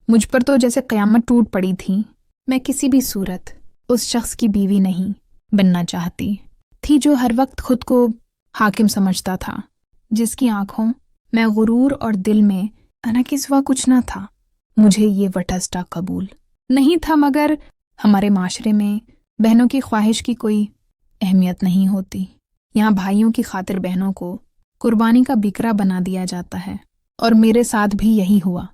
मुझ पर तो जैसे क़यामत टूट पड़ी थी। मैं किसी भी सूरत उस शख्स की बीवी नहीं बनना चाहती थी जो हर वक्त खुद को हाकिम समझता था, जिसकी आंखों में गुरूर और दिल में अनाकिस्वा कुछ न था। मुझे ये वटस्टा कबूल नहीं था, मगर हमारे माशरे में बहनों की ख्वाहिश की कोई अहमियत नहीं होती। यहाँ भाइयों की खातिर बहनों को कुर्बानी का बिकरा बना दिया जाता है, और मेरे साथ भी यही हुआ।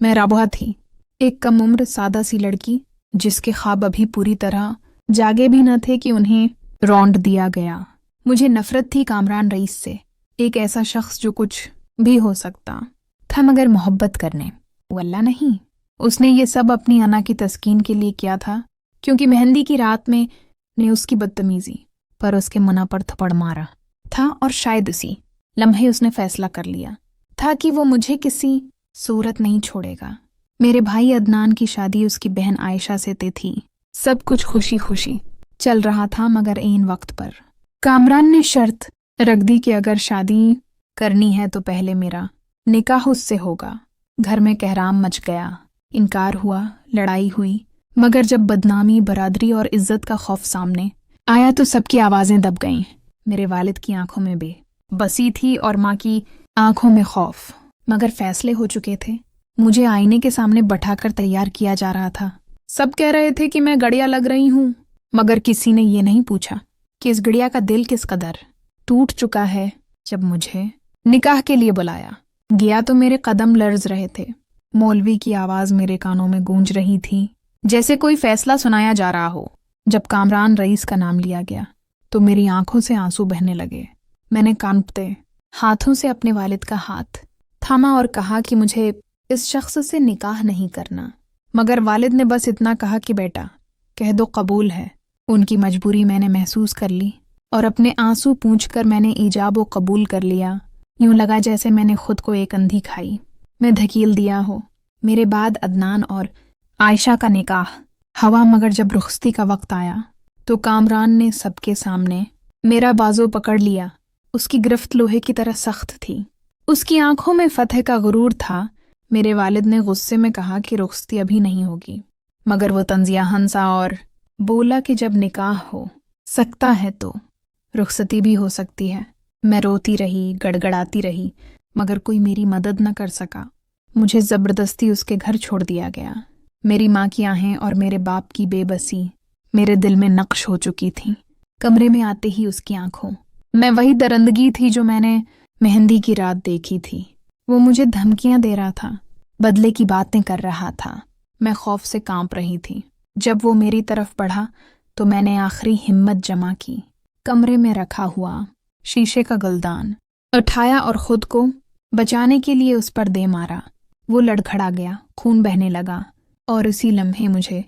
मैं राबुआ थी, एक कम उम्र सादा सी लड़की जिसके ख्वाब अभी पूरी तरह जागे भी न थे कि उन्हें रौंद दिया गया। मुझे नफरत थी कामरान रईस से, एक ऐसा शख्स जो कुछ भी हो सकता था मगर मोहब्बत करने वल्ला नहीं। उसने ये सब अपनी अना की तस्कीन के लिए किया था, क्योंकि मेहंदी की रात में ने उसकी बदतमीजी पर उसके मुना पर थप्पड़ मारा था, और शायद उसी लम्हे उसने फैसला कर लिया था कि वो मुझे किसी सूरत नहीं छोड़ेगा। मेरे भाई अदनान की शादी उसकी बहन आयशा से तय थी। सब कुछ खुशी खुशी चल रहा था, मगर ऐन वक्त पर कामरान ने शर्त रख दी कि अगर शादी करनी है तो पहले मेरा निकाह उससे होगा। घर में कहराम मच गया, इनकार हुआ, लड़ाई हुई, मगर जब बदनामी, बरादरी और इज्जत का खौफ सामने आया तो सबकी आवाज़ें दब गईं। मेरे वालिद की आंखों में बेबसी थी और माँ की आंखों में खौफ, मगर फैसले हो चुके थे। मुझे आईने के सामने बैठाकर तैयार किया जा रहा था। सब कह रहे थे कि मैं गड़िया लग रही हूँ, मगर किसी ने ये नहीं पूछा कि इस गड़िया का दिल किस कदर टूट चुका है। जब मुझे निकाह के लिए बुलाया गया तो मेरे कदम लर्ज रहे थे। मौलवी की आवाज़ मेरे कानों में गूंज रही थी, जैसे कोई फैसला सुनाया जा रहा हो। जब कामरान रईस का नाम लिया गया तो मेरी आंखों से आंसू बहने लगे। मैंने कांपते हाथों से अपने वालिद का हाथ थामा और कहा कि मुझे इस शख्स से निकाह नहीं करना, मगर वालिद ने बस इतना कहा कि बेटा कह दो कबूल है। उनकी मजबूरी मैंने महसूस कर ली और अपने आंसू पूंछकर मैंने ईजाब व कबूल कर लिया। यूं लगा जैसे मैंने खुद को एक अंधी खाई मैं धकेल दिया हो। मेरे बाद अदनान और आयशा का निकाह हवा, मगर जब रुखसती का वक्त आया तो कामरान ने सबके सामने मेरा बाजू पकड़ लिया। उसकी गिरफ्त लोहे की तरह सख्त थी, उसकी आंखों में फतह का गुरूर था। मेरे वालिद ने गुस्से में कहा कि रुखसती अभी नहीं होगी, मगर वो तंजिया हंसा और बोला कि जब निकाह हो सकता है तो रुखसती भी हो सकती है। मैं रोती रही, गड़गड़ाती रही, मगर कोई मेरी मदद न कर सका। मुझे ज़बरदस्ती उसके घर छोड़ दिया गया। मेरी माँ की आहें और मेरे बाप की बेबसी मेरे दिल में नक्श हो चुकी थी। कमरे में आते ही उसकी आंखों मैं वही दरंदगी थी जो मैंने मेहंदी की रात देखी थी। वो मुझे धमकियां दे रहा था, बदले की बातें कर रहा था। मैं खौफ से कांप रही थी। जब वो मेरी तरफ बढ़ा तो मैंने आखिरी हिम्मत जमा की। कमरे में रखा हुआ शीशे का गुलदान उठाया और खुद को बचाने के लिए उस पर दे मारा। वो लड़खड़ा गया, खून बहने लगा, और उसी लम्हे मुझे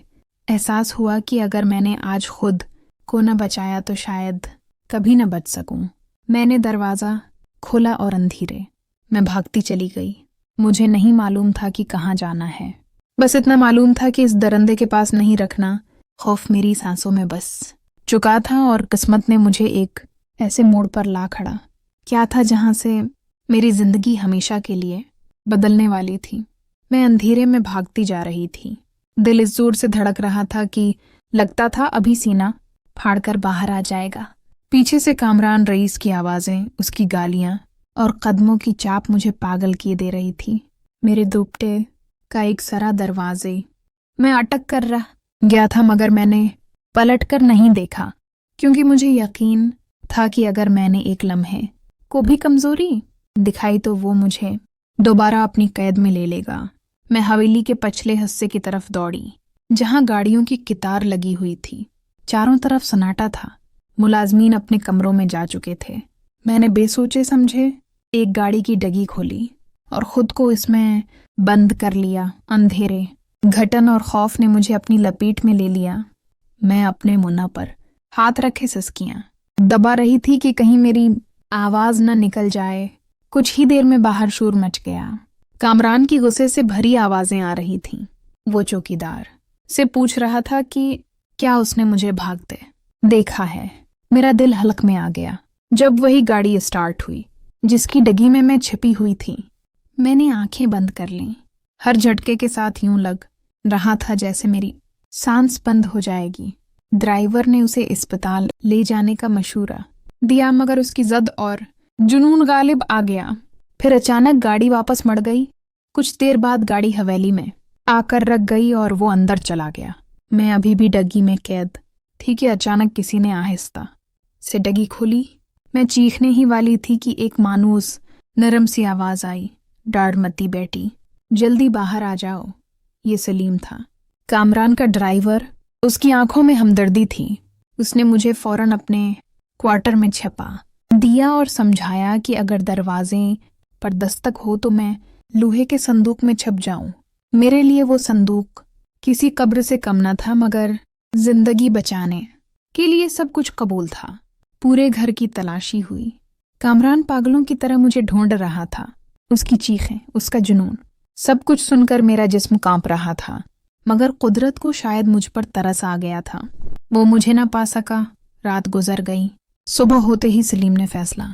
एहसास हुआ कि अगर मैंने आज खुद को न बचाया तो शायद कभी न बच सकूं। मैंने दरवाज़ा खोला और अंधेरे मैं भागती चली गई। मुझे नहीं मालूम था कि कहाँ जाना है, बस इतना मालूम था कि इस दरंदे के पास नहीं रखना। खौफ मेरी सांसों में बस चुका था और किस्मत ने मुझे एक ऐसे मोड़ पर ला खड़ा क्या था जहाँ से मेरी जिंदगी हमेशा के लिए बदलने वाली थी। मैं अंधेरे में भागती जा रही थी। दिल इस जोर से धड़क रहा था कि लगता था अभी सीना फाड़कर बाहर आ जाएगा। पीछे से कामरान रईस की आवाज़ें, उसकी गालियाँ और कदमों की चाप मुझे पागल किए दे रही थी। मेरे दुपट्टे का एक सरा दरवाजे मैं अटक कर रह गया था, मगर मैंने पलटकर नहीं देखा, क्योंकि मुझे यकीन था कि अगर मैंने एक लम्हे को भी कमजोरी दिखाई तो वो मुझे दोबारा अपनी कैद में ले लेगा। मैं हवेली के पछले हिस्से की तरफ दौड़ी, जहां गाड़ियों की कितार लगी हुई थी। चारों तरफ सन्नाटा था, मुलाजमीन अपने कमरों में जा चुके थे। मैंने बेसोचे समझे एक गाड़ी की डगी खोली और खुद को इसमें बंद कर लिया। अंधेरे, घटन और खौफ ने मुझे अपनी लपेट में ले लिया। मैं अपने मुन्ना पर हाथ रखे सिसकियां दबा रही थी कि कहीं मेरी आवाज न निकल जाए। कुछ ही देर में बाहर शोर मच गया। कामरान की गुस्से से भरी आवाजें आ रही थीं। वो चौकीदार से पूछ रहा था कि क्या उसने मुझे भागते देखा है। मेरा दिल हलक में आ गया जब वही गाड़ी स्टार्ट हुई जिसकी डगी में मैं छिपी हुई थी। मैंने आंखें बंद कर लीं हर झटके के साथ यूं लग रहा था जैसे मेरी सांस बंद हो जाएगी। ड्राइवर ने उसे अस्पताल ले जाने का मशूरा दिया, मगर उसकी जद और जुनून गालिब आ गया। फिर अचानक गाड़ी वापस मुड़ गई। कुछ देर बाद गाड़ी हवेली में आकर रख गई और वो अंदर चला गया। मैं अभी भी डग्गी में कैद थी कि अचानक किसी ने आहिस्ता से डग्गी खोली। मैं चीखने ही वाली थी कि एक मानूस नरम सी आवाज आई, डाढ़ मती बेटी, जल्दी बाहर आ जाओ। ये सलीम था, कामरान का ड्राइवर। उसकी आंखों में हमदर्दी थी। उसने मुझे फौरन अपने क्वार्टर में छिपा दिया और समझाया कि अगर दरवाजे पर दस्तक हो तो मैं लोहे के संदूक में छप जाऊं। मेरे लिए वो संदूक किसी कब्र से कम न था, मगर जिंदगी बचाने के लिए सब कुछ कबूल था। पूरे घर की तलाशी हुई। कामरान पागलों की तरह मुझे ढूंढ रहा था। उसकी चीखें, उसका जुनून, सब कुछ सुनकर मेरा जिस्म कांप रहा था। मगर कुदरत को शायद मुझ पर तरस आ गया था। वो मुझे ना पा सका। रात गुजर गई। सुबह होते ही सलीम ने फैसला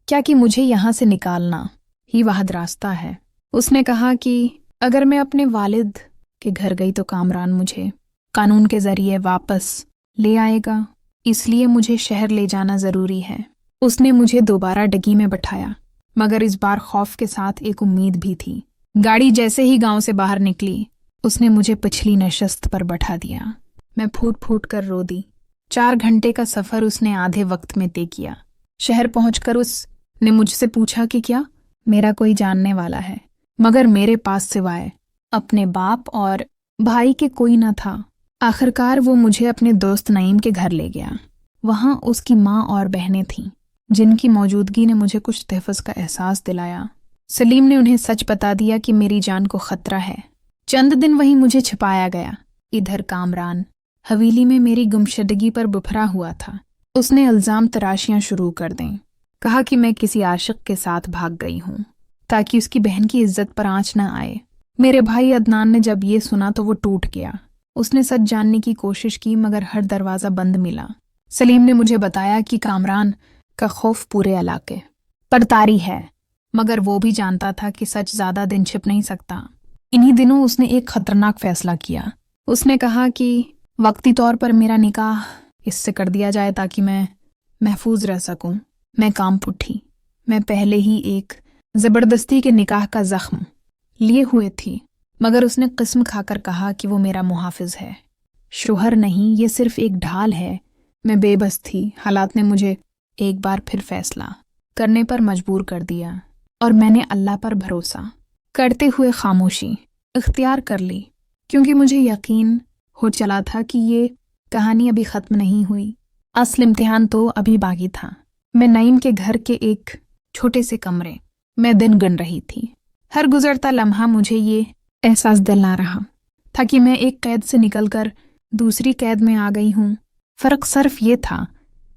क्या कि मुझे यहाँ से निकालना ही वाहिद रास्ता है। उसने कहा कि अगर मैं अपने वालिद के घर गई तो कामरान मुझे कानून के जरिए वापस ले आएगा, इसलिए मुझे शहर ले जाना जरूरी है। उसने मुझे दोबारा डगी में बैठाया, मगर इस बार खौफ के साथ एक उम्मीद भी थी। गाड़ी जैसे ही गांव से बाहर निकली, उसने मुझे पिछली नशस्त पर बैठा दिया। मैं फूट फूट कर रो दी। 4 घंटे का सफर उसने आधे वक्त में तय किया। शहर पहुंचकर उसने मुझसे पूछा कि क्या मेरा कोई जानने वाला है, मगर मेरे पास सिवाय अपने बाप और भाई के कोई न था। आखिरकार वो मुझे अपने दोस्त नईम के घर ले गया। वहां उसकी माँ और बहनें थीं, जिनकी मौजूदगी ने मुझे कुछ तहफ़्फ़ुज़ का एहसास दिलाया। सलीम ने उन्हें सच बता दिया कि मेरी जान को खतरा है। चंद दिन वहीं मुझे छिपाया गया। इधर कामरान हवेली में मेरी गुमशुदगी पर बुफरा हुआ था। उसने इल्ज़ाम तराशियां शुरू कर दें। कहा कि मैं किसी आशिक के साथ भाग गई हूँ ताकि उसकी बहन की इज्जत पर आंच न आए। मेरे भाई अदनान ने जब ये सुना तो वो टूट गया। उसने सच जानने की कोशिश की, मगर हर दरवाज़ा बंद मिला। सलीम ने मुझे बताया कि कामरान का खौफ पूरे इलाके पर तारी है, मगर वो भी जानता था कि सच ज़्यादा दिन छिप नहीं सकता। इन्हीं दिनों उसने एक खतरनाक फैसला किया। उसने कहा कि वक्ती तौर पर मेरा निकाह इससे कर दिया जाए ताकि मैं महफूज रह सकूं। मैं कांप उठी। मैं पहले ही एक ज़बरदस्ती के निकाह का ज़ख्म लिए हुए थी, मगर उसने किस्म खाकर कहा कि वो मेरा मुहाफिज है, शोहर नहीं, ये सिर्फ एक ढाल है। मैं बेबस थी। हालात ने मुझे एक बार फिर फैसला करने पर मजबूर कर दिया और मैंने अल्लाह पर भरोसा करते हुए खामोशी इख्तियार कर ली, क्योंकि मुझे यकीन हो चला था कि ये कहानी अभी ख़त्म नहीं हुई। असल इम्तिहान तो अभी बाकी था। मैं नईम के घर के एक छोटे से कमरे में दिन गिन रही थी। हर गुजरता लम्हा मुझे ये एहसास दिला रहा था कि मैं एक कैद से निकलकर दूसरी कैद में आ गई हूँ। फ़र्क सिर्फ ये था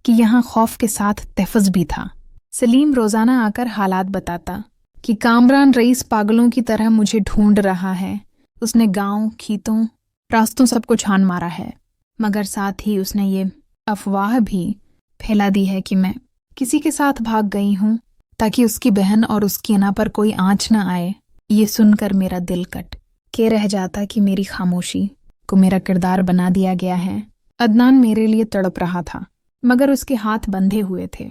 कि यहाँ खौफ के साथ तहफ़्फ़ुज़ भी था। सलीम रोज़ाना आकर हालात बताता कि कामरान रईस पागलों की तरह मुझे ढूंढ रहा है। उसने गांव, खेतों, रास्तों सबको छान मारा है, मगर साथ ही उसने ये अफवाह भी फैला दी है कि मैं किसी के साथ भाग गई हूँ ताकि उसकी बहन और उसकी अना पर कोई आंच न आए। ये सुनकर मेरा दिल कट के रह जाता कि मेरी खामोशी को मेरा किरदार बना दिया गया है। अदनान मेरे लिए तड़प रहा था, मगर उसके हाथ बंधे हुए थे,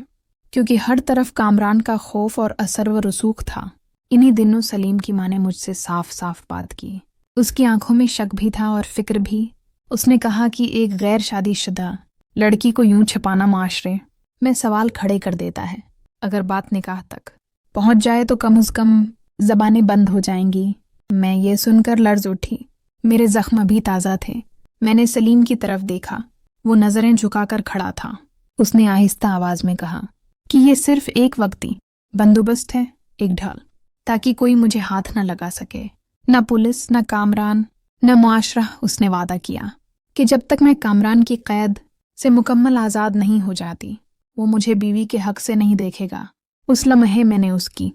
क्योंकि हर तरफ कामरान का खौफ और असर व रसूख था। इन्हीं दिनों सलीम की माँ ने मुझसे साफ साफ बात की। उसकी आंखों में शक भी था और फिक्र भी। उसने कहा कि एक गैर शादीशुदा लड़की को यूं छिपाना माशरे में सवाल खड़े कर देता है। अगर बात निकाह तक पहुंच जाए तो कम से कम जबानें बंद हो जाएंगी। मैं ये सुनकर लर्ज उठी। मेरे जख्म अभी ताज़ा थे। मैंने सलीम की तरफ देखा। वो नज़रें झुकाकर खड़ा था। उसने आहिस्ता आवाज में कहा कि ये सिर्फ एक वक्ती बंदोबस्त है, एक ढाल, ताकि कोई मुझे हाथ न लगा सके। न पुलिस, न कामरान, न मुआशरा। उसने वादा किया कि जब तक मैं कामरान की कैद से मुकम्मल आज़ाद नहीं हो जाती, वो मुझे बीवी के हक से नहीं देखेगा। उस लम्हे मैंने उसकी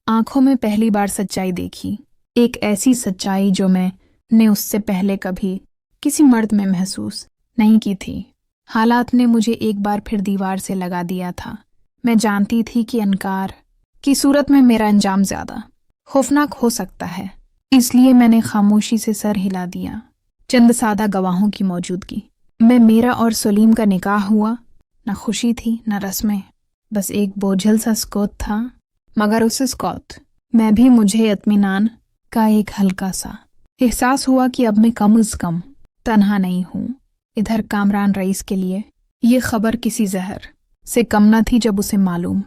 आंखों में पहली बार सच्चाई देखी, एक ऐसी सच्चाई जो मैंने उससे पहले कभी किसी मर्द में महसूस नहीं की थी। हालात ने मुझे एक बार फिर दीवार से लगा दिया था। मैं जानती थी कि इनकार की सूरत में मेरा अंजाम ज़्यादा खौफनाक हो सकता है, اس لیے میں نے خاموشی سے سر ہلا دیا۔ چند سادہ گواہوں کی موجودگی میں میرا اور سلیم کا نکاح ہوا۔ نہ خوشی تھی نہ رسمیں، بس ایک بوجھل سا سکوت تھا، مگر اس سکوت میں بھی مجھے اطمینان کا ایک ہلکا سا احساس ہوا کہ اب میں کم از کم تنہا نہیں ہوں۔ ادھر کامران رئیس کے لیے یہ خبر کسی زہر سے کم نہ تھی جب اسے معلوم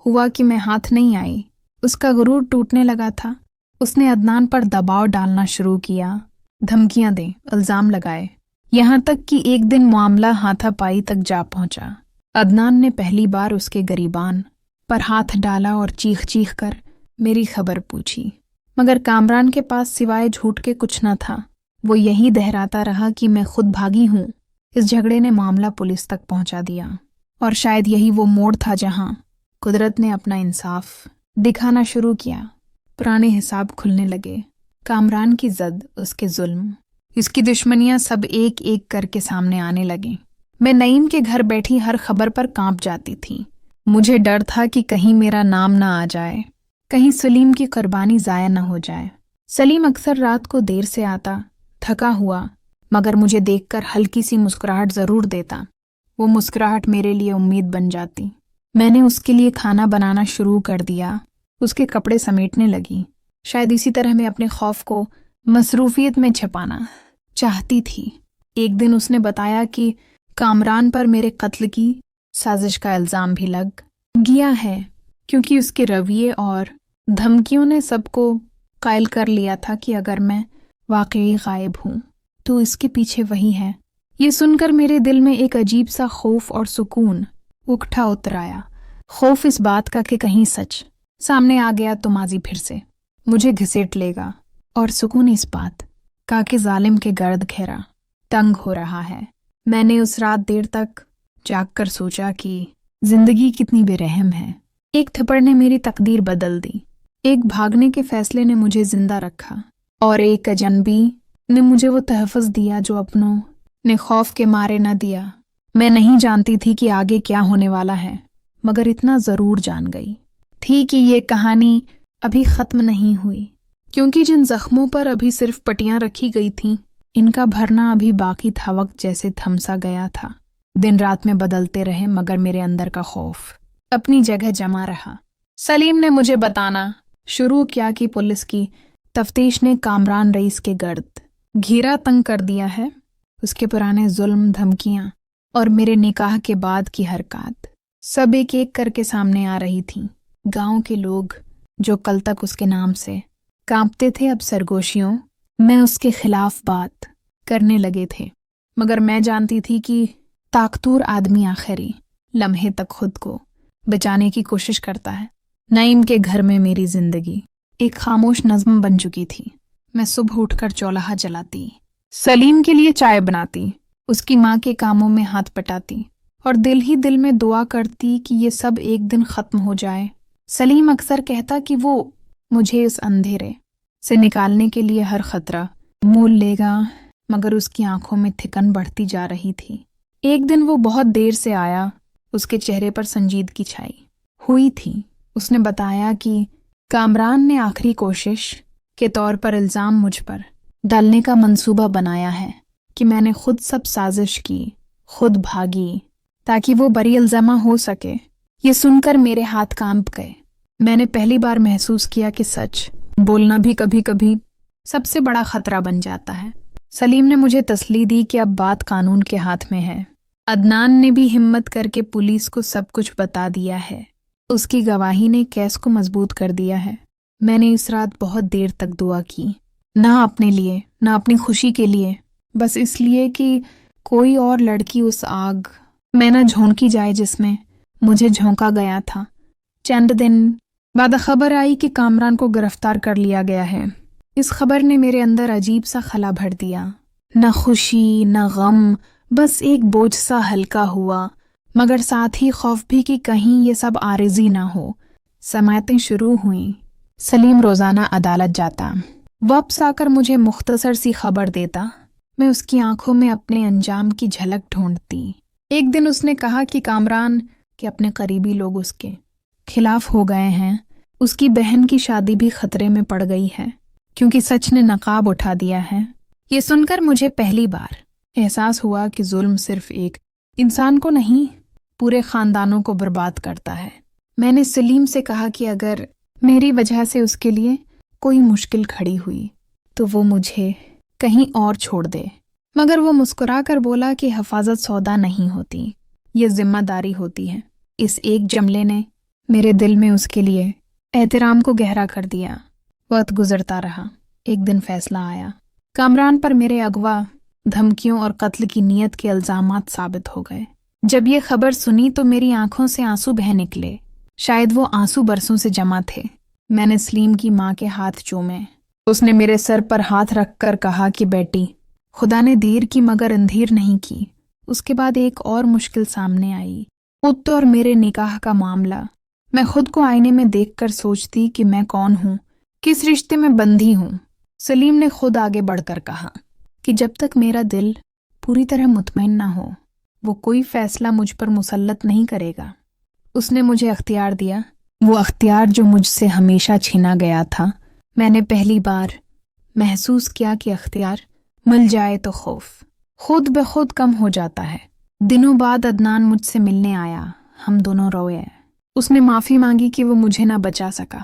ہوا کہ میں ہاتھ نہیں آئی۔ اس کا غرور ٹوٹنے لگا تھا۔ اس نے عدنان پر دباؤ ڈالنا شروع کیا، دھمکیاں دیں، الزام لگائے، یہاں تک کہ ایک دن معاملہ ہاتھا پائی تک جا پہنچا۔ عدنان نے پہلی بار اس کے گریبان پر ہاتھ ڈالا اور چیخ چیخ کر میری خبر پوچھی، مگر کامران کے پاس سوائے جھوٹ کے کچھ نہ تھا۔ وہ یہی دہراتا رہا کہ میں خود بھاگی ہوں۔ اس جھگڑے نے معاملہ پولیس تک پہنچا دیا، اور شاید یہی وہ موڑ تھا جہاں قدرت نے اپنا انصاف دکھانا شروع کیا۔ پرانے حساب کھلنے لگے، کامران کی زد، اس کے ظلم، اس کی دشمنیاں سب ایک ایک کر کے سامنے آنے لگیں۔ میں نعیم کے گھر بیٹھی ہر خبر پر کانپ جاتی تھی۔ مجھے ڈر تھا کہ کہیں میرا نام نہ آ جائے، کہیں سلیم کی قربانی ضائع نہ ہو جائے۔ سلیم اکثر رات کو دیر سے آتا، تھکا ہوا، مگر مجھے دیکھ کر ہلکی سی مسکراہٹ ضرور دیتا۔ وہ مسکراہٹ میرے لیے امید بن جاتی۔ میں نے اس کے لیے کھانا بنانا شروع کر دیا، اس کے کپڑے سمیٹنے لگی۔ شاید اسی طرح میں اپنے خوف کو مصروفیت میں چھپانا چاہتی تھی۔ ایک دن اس نے بتایا کہ کامران پر میرے قتل کی سازش کا الزام بھی لگ گیا ہے، کیونکہ اس کے رویے اور دھمکیوں نے سب کو قائل کر لیا تھا کہ اگر میں واقعی غائب ہوں تو اس کے پیچھے وہی ہے۔ یہ سن کر میرے دل میں ایک عجیب سا خوف اور سکون اکٹھا اتر آیا۔ خوف اس بات کا کہ کہیں سچ سامنے آ گیا تو ماضی پھر سے مجھے گھسیٹ لے گا، اور سکون اس بات کا کہ ظالم کے گرد گھیرا تنگ ہو رہا ہے۔ میں نے اس رات دیر تک جاگ کر سوچا کہ زندگی کتنی بے رحم ہے۔ ایک تھپڑ نے میری تقدیر بدل دی، ایک بھاگنے کے فیصلے نے مجھے زندہ رکھا، اور ایک اجنبی نے مجھے وہ تحفظ دیا جو اپنوں نے خوف کے مارے نہ دیا۔ میں نہیں جانتی تھی کہ آگے کیا ہونے والا ہے، مگر اتنا ضرور جان گئی تھی کہ یہ کہانی ابھی ختم نہیں ہوئی، کیونکہ جن زخموں پر ابھی صرف پٹیاں رکھی گئی تھیں، ان کا بھرنا ابھی باقی تھا۔ وقت جیسے تھم سا گیا تھا، دن رات میں بدلتے رہے، مگر میرے اندر کا خوف اپنی جگہ جمع رہا۔ سلیم نے مجھے بتانا شروع کیا کہ پولیس کی تفتیش نے کامران رئیس کے گرد گھیرا تنگ کر دیا ہے۔ اس کے پرانے ظلم، دھمکیاں اور میرے نکاح کے بعد کی حرکات سب ایک ایک کر کے سامنے آ رہی تھیں۔ گاؤں کے لوگ جو کل تک اس کے نام سے کانپتے تھے، اب سرگوشیوں میں اس کے خلاف بات کرنے لگے تھے، مگر میں جانتی تھی کہ طاقتور آدمی آخری لمحے تک خود کو بچانے کی کوشش کرتا ہے۔ نعیم کے گھر میں میری زندگی ایک خاموش نظم بن چکی تھی۔ میں صبح اٹھ کر چولہا جلاتی، سلیم کے لیے چائے بناتی، اس کی ماں کے کاموں میں ہاتھ پٹاتی، اور دل ہی دل میں دعا کرتی کہ یہ سب ایک دن ختم ہو جائے۔ سلیم اکثر کہتا کہ وہ مجھے اس اندھیرے سے نکالنے کے لیے ہر خطرہ مول لے گا، مگر اس کی آنکھوں میں تھکن بڑھتی جا رہی تھی۔ ایک دن وہ بہت دیر سے آیا، اس کے چہرے پر سنجیدگی چھائی ہوئی تھی۔ اس نے بتایا کہ کامران نے آخری کوشش کے طور پر الزام مجھ پر ڈالنے کا منصوبہ بنایا ہے، کہ میں نے خود سب سازش کی، خود بھاگی تاکہ وہ بری الزامہ ہو سکے۔ یہ سن کر میرے ہاتھ کانپ گئے۔ میں نے پہلی بار محسوس کیا کہ سچ بولنا بھی کبھی کبھی سب سے بڑا خطرہ بن جاتا ہے۔ سلیم نے مجھے تسلی دی کہ اب بات قانون کے ہاتھ میں ہے۔ عدنان نے بھی ہمت کر کے پولیس کو سب کچھ بتا دیا ہے۔ اس کی گواہی نے کیس کو مضبوط کر دیا ہے۔ میں نے اس رات بہت دیر تک دعا کی، نہ اپنے لیے، نہ اپنی خوشی کے لیے، بس اس لیے کہ کوئی اور لڑکی اس آگ میں نہ جھونکی جائے جس میں مجھے جھونکا گیا تھا۔ چند دن بعد خبر آئی کہ کامران کو گرفتار کر لیا گیا ہے۔ اس خبر نے میرے اندر عجیب سا خلا بھر دیا، نہ خوشی نہ غم، بس ایک بوجھ سا ہلکا ہوا، مگر ساتھ ہی خوف بھی کہ کہیں یہ سب عارضی نہ ہو۔ سماعتیں شروع ہوئیں۔ سلیم روزانہ عدالت جاتا، واپس آ کر مجھے مختصر سی خبر دیتا۔ میں اس کی آنکھوں میں اپنے انجام کی جھلک ڈھونڈتی۔ ایک دن اس نے کہا کہ کامران کے اپنے قریبی لوگ اس کے خلاف ہو گئے ہیں، اس کی بہن کی شادی بھی خطرے میں پڑ گئی ہے۔ क्योंकि सच ने नकाब उठा दिया है। ये सुनकर मुझे पहली बार एहसास हुआ कि जुल्म सिर्फ एक इंसान को नहीं, पूरे खानदानों को बर्बाद करता है। मैंने सलीम से कहा कि अगर मेरी वजह से उसके लिए कोई मुश्किल खड़ी हुई तो वो मुझे कहीं और छोड़ दे, मगर वो मुस्कुरा कर बोला कि हिफाजत सौदा नहीं होती, ये जिम्मेदारी होती है। इस एक जुमले ने मेरे दिल में उसके लिए एहतराम को गहरा कर दिया। वक्त गुजरता रहा। एक दिन फैसला आया। कामरान पर मेरे अगवा, धमकियों और कत्ल की नीयत के इल्जामात साबित हो गए। जब ये खबर सुनी तो मेरी आंखों से आंसू बह निकले। शायद वो आंसू बरसों से जमा थे। मैंने सलीम की माँ के हाथ चूमे। उसने मेरे सर पर हाथ रखकर कहा कि बेटी, खुदा ने देर की मगर अंधेर नहीं की। उसके बाद एक और मुश्किल सामने आई, खुद और मेरे निकाह का मामला। मैं खुद को आईने में देखकर सोचती कि मैं कौन हूँ, किस रिश्ते में बंधी हूँ। सलीम ने खुद आगे बढ़कर कहा कि जब तक मेरा दिल पूरी तरह मुतमईन ना हो, वो कोई फैसला मुझ पर मुसल्लत नहीं करेगा। उसने मुझे अख्तियार दिया, वो अख्तियार जो मुझसे हमेशा छीना गया था। मैंने पहली बार महसूस किया कि अख्तियार मिल जाए तो खौफ खुद ब खुद कम हो जाता है। दिनों बाद अदनान मुझसे मिलने आया। हम दोनों रोए। उसने माफ़ी मांगी कि वो मुझे ना बचा सका।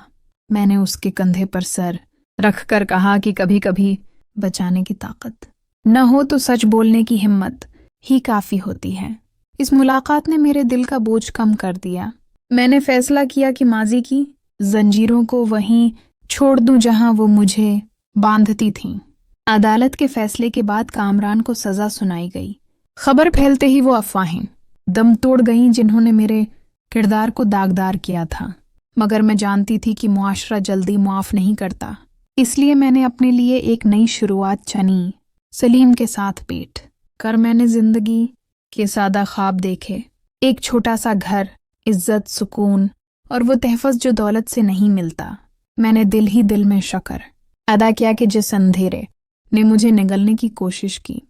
मैंने उसके कंधे पर सर रखकर कहा कि कभी कभी बचाने की ताकत न हो तो सच बोलने की हिम्मत ही काफ़ी होती है। इस मुलाकात ने मेरे दिल का बोझ कम कर दिया। मैंने फैसला किया कि माजी की जंजीरों को वहीं छोड़ दूं जहां वो मुझे बांधती थीं। अदालत के फैसले के बाद कामरान को सज़ा सुनाई गई। खबर फैलते ही वो अफवाहें दम तोड़ गईं जिन्होंने मेरे किरदार को दागदार किया था। मगर मैं जानती थी कि मुआशरा जल्दी मुआफ़ नहीं करता। इसलिए मैंने अपने लिए एक नई शुरुआत चुनी। सलीम के साथ पेट कर मैंने जिंदगी के सादा ख्वाब देखे। एक छोटा सा घर, इज्जत, सुकून और वो तहफ़्फ़ुज़ जो दौलत से नहीं मिलता। मैंने दिल ही दिल में शक्र अदा किया कि जिस अंधेरे ने मुझे निगलने की कोशिश की,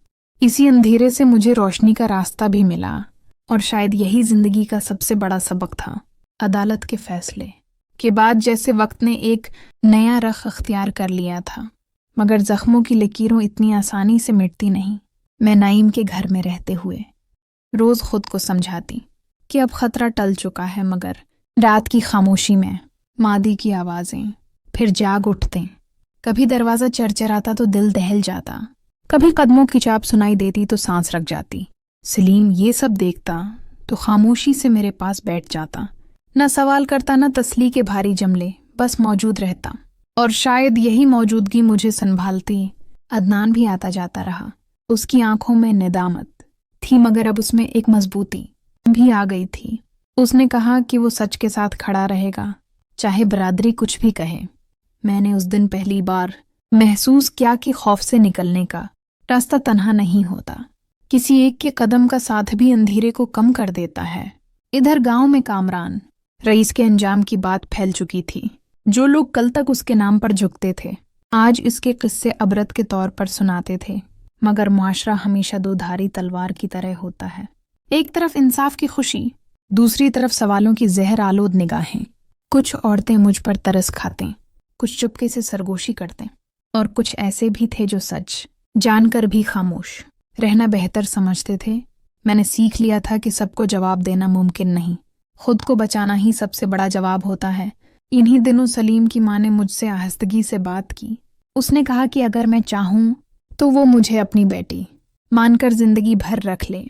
इसी अंधेरे से मुझे रोशनी का रास्ता भी मिला। और शायद यही जिंदगी का सबसे बड़ा सबक था। अदालत के फैसले के बाद जैसे वक्त ने एक नया रख अख्तियार कर लिया था, मगर जख्मों की लकीरों इतनी आसानी से मिटती नहीं। मैं नाइम के घर में रहते हुए रोज़ खुद को समझाती कि अब खतरा टल चुका है, मगर रात की खामोशी में मादी की आवाज़ें फिर जाग उठते। कभी दरवाज़ा चरचराता तो दिल दहल जाता, कभी कदमों की चाप सुनाई देती तो सांस रख जाती। सलीम ये सब देखता तो खामोशी से मेरे पास बैठ जाता, न सवाल करता न तसली के भारी जमले, बस मौजूद रहता। और शायद यही मौजूदगी मुझे संभालती। अदनान भी आता जाता रहा। उसकी आंखों में निदामत थी, मगर अब उसमें एक मजबूती भी आ गई थी। उसने कहा कि वो सच के साथ खड़ा रहेगा, चाहे बरादरी कुछ भी कहे। मैंने उस दिन पहली बार महसूस किया कि खौफ से निकलने का रास्ता तन्हा नहीं होता। किसी एक के कदम का साथ भी अंधेरे को कम कर देता है। इधर गांव में कामरान रईस के अंजाम की बात फैल चुकी थी। जो लोग कल तक उसके नाम पर झुकते थे, आज इसके किस्से अबरत के तौर पर सुनाते थे। मगर मुआशरा हमेशा दो धारी तलवार की तरह होता है। एक तरफ इंसाफ की खुशी, दूसरी तरफ सवालों की जहर आलोद निगाहें। कुछ औरतें मुझ पर तरस खातें, कुछ चुपके से सरगोशी करतें, और कुछ ऐसे भी थे जो सच जानकर भी खामोश रहना बेहतर समझते थे। मैंने सीख लिया था कि सबको जवाब देना मुमकिन नहीं, खुद को बचाना ही सबसे बड़ा जवाब होता है। इन्हीं दिनों सलीम की माँ ने मुझसे आहिस्तगी से बात की। उसने कहा कि अगर मैं चाहूँ तो वो मुझे अपनी बेटी मानकर जिंदगी भर रख ले,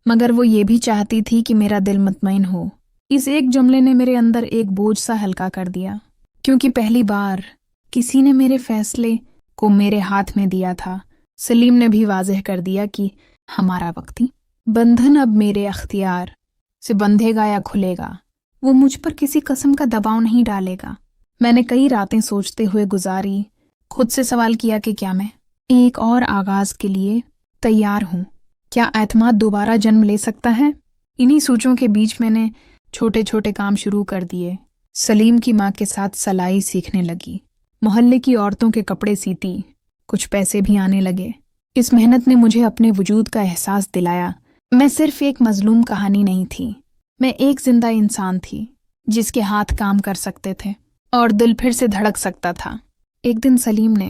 मगर वो ये भी चाहती थी कि मेरा दिल मुतमईन हो। इस एक जुमले ने मेरे अंदर एक बोझ सा हल्का कर दिया, क्योंकि पहली बार किसी ने मेरे फैसले को मेरे हाथ में दिया था। सलीम ने भी वाज़ेह कर दिया कि हमारा वक्ती बंधन अब मेरे अख्तियार से बंधेगा या खुलेगा। वो मुझ पर किसी किस्म का दबाव नहीं डालेगा। मैंने कई रातें सोचते हुए गुजारी, खुद से सवाल किया कि क्या मैं एक और आगाज के लिए तैयार हूँ? क्या एतमाद दोबारा जन्म ले सकता है? इन्हीं सोचों के बीच मैंने छोटे छोटे काम शुरू कर दिए। सलीम की माँ के साथ सलाई सीखने लगी, मोहल्ले की औरतों के कपड़े सीती, कुछ पैसे भी आने लगे। इस मेहनत ने मुझे अपने वजूद का एहसास दिलाया। मैं सिर्फ एक मजलूम कहानी नहीं थी, मैं एक जिंदा इंसान थी जिसके हाथ काम कर सकते थे और दिल फिर से धड़क सकता था। एक दिन सलीम ने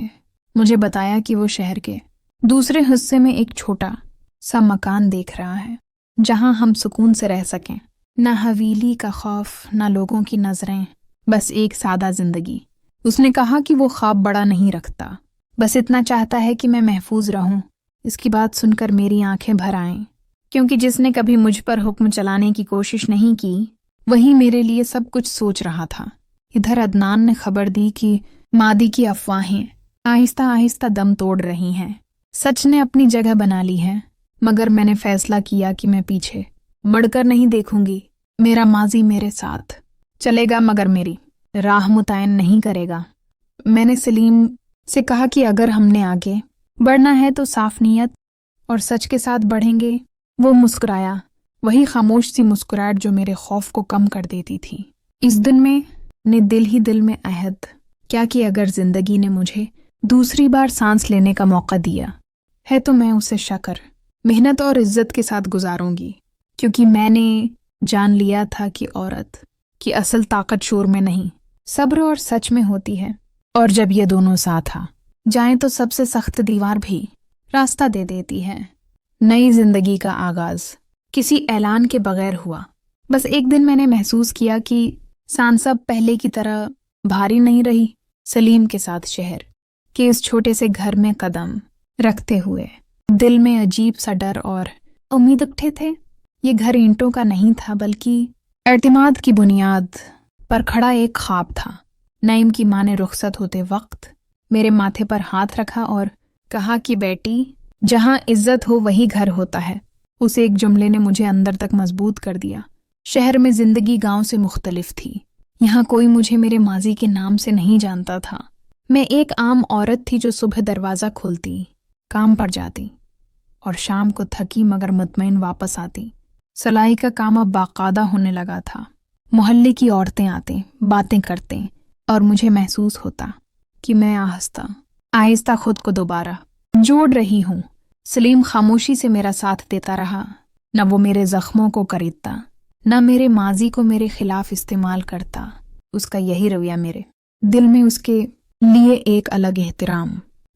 मुझे बताया कि वो शहर के दूसरे हिस्से में एक छोटा सा मकान देख रहा है जहां हम सुकून से रह सकें। ना हवेली का खौफ, ना लोगों की नजरें, बस एक सादा जिंदगी। उसने कहा कि वो ख्वाब बड़ा नहीं रखता, बस इतना चाहता है कि मैं महफूज रहूं। इसकी बात सुनकर मेरी आंखें भर आईं, क्योंकि जिसने कभी मुझ पर हुक्म चलाने की कोशिश नहीं की वही मेरे लिए सब कुछ सोच रहा था। इधर अदनान ने खबर दी कि मादी की अफवाहें आहिस्ता आहिस्ता दम तोड़ रही हैं। सच ने अपनी जगह बना ली है, मगर मैंने फैसला किया कि मैं पीछे बढ़कर नहीं देखूंगी। मेरा माजी मेरे साथ चलेगा मगर मेरी राह मुतयन नहीं करेगा। मैंने सलीम से कहा कि अगर हमने आगे बढ़ना है तो साफ नीयत और सच के साथ बढ़ेंगे। वो मुस्कुराया, वही खामोश सी मुस्कुराहट जो मेरे खौफ को कम कर देती थी। इस दिन में ने दिल ही दिल में अहद क्या कि अगर जिंदगी ने मुझे दूसरी बार सांस लेने का मौका दिया है तो मैं उसे शक्र, मेहनत और इज्जत के साथ गुजारूंगी, क्योंकि मैंने जान लिया था कि औरत की असल ताकत शोर में नहीं, सब्र और सच में होती है। और जब ये दोनों साथ आ जाएं तो सबसे सख्त दीवार भी रास्ता दे देती है। नई जिंदगी का आगाज किसी ऐलान के बगैर हुआ। बस एक दिन मैंने महसूस किया कि सांसब पहले की तरह भारी नहीं रही। सलीम के साथ शहर के इस छोटे से घर में कदम रखते हुए दिल में अजीब सा डर और उम्मीद उठे थे। ये घर ईंटों का नहीं था, बल्कि एतमाद की बुनियाद पर खड़ा एक ख्वाब था। नईम की माँ ने रुखसत होते वक्त मेरे माथे पर हाथ रखा और कहा कि बेटी, जहाँ इज्जत हो वही घर होता है। उस एक जुमले ने मुझे अंदर तक मजबूत कर दिया। शहर में जिंदगी गांव से मुख्तलिफ थी। यहाँ कोई मुझे मेरे माजी के नाम से नहीं जानता था। मैं एक आम औरत थी जो सुबह दरवाज़ा खोलती, काम पर जाती और शाम को थकी मगर मुतमईन वापस आती। सलाई का काम अब बाकायदा होने लगा था। मोहल्ले की औरतें आते, बातें करते और मुझे महसूस होता कि मैं आहिस्ता आहिस्ता खुद को दोबारा जोड़ रही हूँ। सलीम खामोशी से मेरा साथ देता रहा। न वो मेरे जख्मों को खरीदता, न मेरे माजी को मेरे खिलाफ इस्तेमाल करता। उसका यही रवैया मेरे दिल में उसके लिए एक अलग एहतराम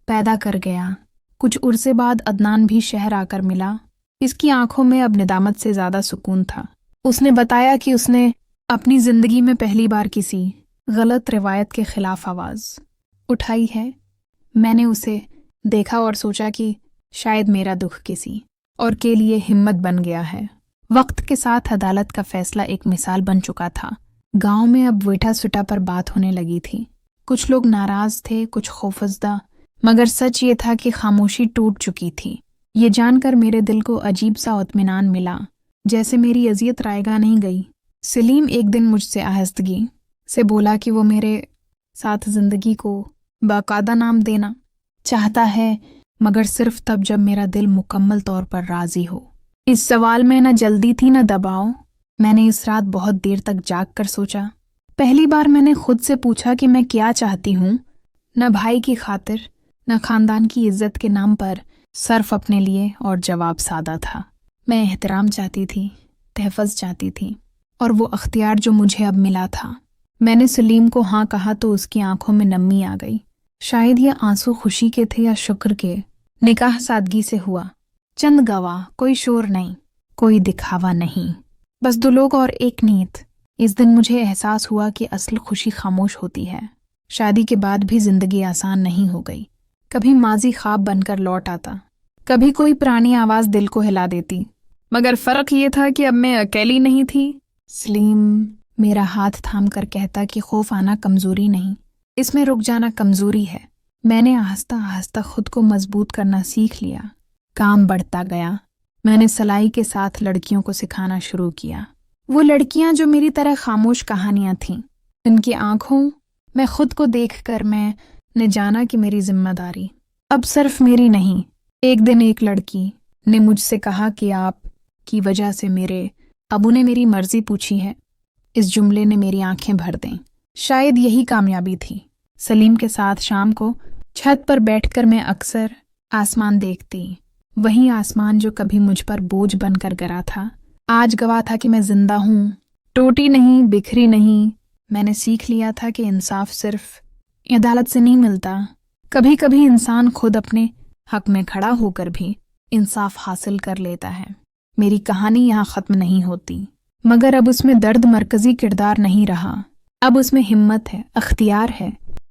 पैदा कर गया। कुछ उर्से बाद अदनान भी शहर आकर मिला। इसकी आंखों में अब निदामत से ज्यादा सुकून था। उसने बताया कि उसने अपनी जिंदगी में पहली बार किसी गलत रिवायत के खिलाफ आवाज उठाई है। मैंने उसे देखा और सोचा कि शायद मेरा दुख किसी और के लिए हिम्मत बन गया है। वक्त के साथ अदालत का फैसला एक मिसाल बन चुका था। गांव में अब वेठा सुटा पर बात होने लगी थी। कुछ लोग नाराज थे, कुछ खौफजदा, मगर सच ये था कि खामोशी टूट चुकी थी। ये जानकर मेरे दिल को अजीब सा इत्मीनान मिला, जैसे मेरी अजियत रायगा नहीं गई। सलीम एक दिन मुझसे आहिस्तगी से बोला कि वो मेरे साथ जिंदगी को बाकायदा नाम देना चाहता है, मगर सिर्फ तब जब मेरा दिल मुकम्मल तौर पर राजी हो। इस सवाल में न जल्दी थी न दबाव। मैंने इस रात बहुत देर तक जाग कर सोचा। पहली बार मैंने खुद से पूछा कि मैं क्या चाहती हूँ। न भाई की खातिर, न खानदान की इज्जत के नाम पर, सिर्फ अपने लिए। और जवाब सादा था। मैं एहतराम चाहती थी, तहफ़्फ़ुज़ चाहती थी, और वो अख्तियार जो मुझे अब मिला था। मैंने सलीम को हाँ कहा तो उसकी आंखों में नमी आ गई। शायद ये आंसू खुशी के थे या शुक्र के। निकाह सादगी से हुआ। चंद गवाह, कोई शोर नहीं, कोई दिखावा नहीं, बस दो लोग और एक नीयत। इस दिन मुझे एहसास हुआ कि असल खुशी खामोश होती है। शादी के बाद भी जिंदगी आसान नहीं हो गई। कभी माजी ख्वाब बनकर लौट आता, कभी कोई पुरानी आवाज दिल को हिला देती, मगर फर्क ये था कि अब मैं अकेली नहीं थी। सलीम मेरा हाथ थाम कर कहता कि खौफ आना कमजोरी नहीं, इसमें रुक जाना कमजोरी है। मैंने आहिस्ता आहिस्ता खुद को मजबूत करना सीख लिया। काम बढ़ता गया। मैंने सलाई के साथ लड़कियों को सिखाना शुरू किया। वो लड़कियां जो मेरी तरह खामोश कहानियां थीं। उनकी आंखों में खुद को देखकर मैंने जाना कि मेरी जिम्मेदारी अब सिर्फ मेरी नहीं। एक दिन एक लड़की ने मुझसे कहा कि आप की वजह से मेरे अबू ने मेरी मर्जी पूछी है। इस जुमले ने मेरी आंखें भर दें। शायद यही कामयाबी थी। सलीम के साथ शाम को छत पर बैठकर मैं अक्सर आसमान देखती, वही आसमान जो कभी मुझ पर बोझ बनकर गिरा था। आज गवाह था कि मैं जिंदा हूँ, टूटी नहीं, बिखरी नहीं। मैंने सीख लिया था कि इंसाफ सिर्फ عدالت سے نہیں ملتا. کبھی کبھی انسان خود اپنے حق میں کھڑا ہو کر بھی انصاف حاصل کر لیتا ہے. میری کہانی یہاں ختم نہیں ہوتی، مگر اب اس میں درد مرکزی کردار نہیں رہا. اب اس میں ہمت ہے، اختیار ہے،